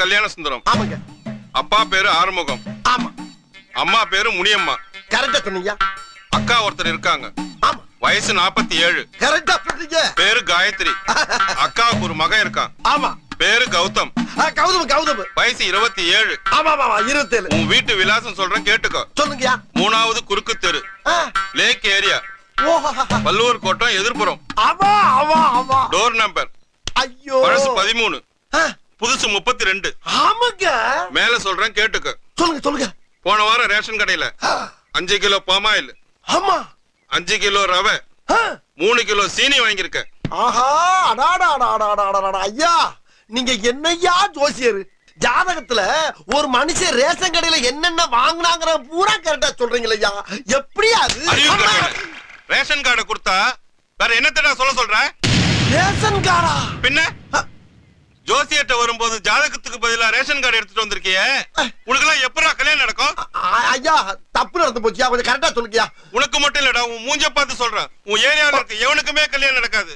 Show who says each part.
Speaker 1: கல்யாண சுந்தரம்.
Speaker 2: ஆமாங்க.
Speaker 1: அப்பா பேரு ஆறுமுகம்.
Speaker 2: ஆமா.
Speaker 1: அம்மா பேரு முனியம்மா.
Speaker 2: கரெக்டா சொன்னீங்க.
Speaker 1: அக்கா ஒருத்தர் இருக்காங்க.
Speaker 2: ஆமா.
Speaker 1: வயசு 47.
Speaker 2: கரெக்டா சொன்னீங்க.
Speaker 1: பேரு காயத்ரி. அக்காவுக்கு ஒரு மகன் இருக்கான்.
Speaker 2: ஆமா. பேரு
Speaker 1: கௌதம்.
Speaker 2: கௌதம்.
Speaker 1: வயசு 27.
Speaker 2: ஆமா 27.
Speaker 1: உன் வீட்டு விலாசம் சொல்றேன் கேட்டுக்கோ.
Speaker 2: சொல்லுங்கயா.
Speaker 1: 3வது குறுக்கு தெரு, லேக் ஏரியா, பல்லூர் கோட்டம், எதிர்ப்புறம். டோர் நம்பர்
Speaker 2: ஐயோ
Speaker 1: பழசு 13, புதுசு 32.
Speaker 2: ஆமாங்க.
Speaker 1: மேல சொல்றேன் கேட்டுக்கோ.
Speaker 2: சொல்லுங்க.
Speaker 1: போன வாரம் ரேஷன் கடையில 5 கிலோ பாமாயில்,
Speaker 2: ஆமா,
Speaker 1: 5 கிலோ ரவை, 3 கிலோ சீனி வாங்கியிருக்க.
Speaker 2: ஆஹா, அடாடா ஐயா, நீங்க என்னையா ஜோசியர்? ஜாதகத்துல ஒரு மனுஷன் ரேஷன் கடையில என்னென்ன வாங்கினாங்கிற பூரா கரெக்டா சொல்றீங்களா? எப்படி அது?
Speaker 1: ரேஷன் கார்டை கொடுத்தா வேற என்னத்தடா சொல்ற?
Speaker 2: ரேஷன் கார்டா?
Speaker 1: பின்ன ஜோசியர்ட்ட வரும்போது ஜாதகத்துக்கு பதிலா ரேஷன் கார்டு எடுத்துட்டு வந்திருக்கியே, உனக்கு எல்லாம் எப்படா கல்யாணம் நடக்கும்?
Speaker 2: ஐயா, தப்பு நடந்து போச்சியா, கொஞ்சம் கரெக்டா சொல்லுங்கயா.
Speaker 1: உனக்கு மட்டும் இல்லடா, உன் மூஞ்ச பார்த்து சொல்றேன், உன் ஏரியால இருக்க எவனுக்குமே கல்யாணம் நடக்காது.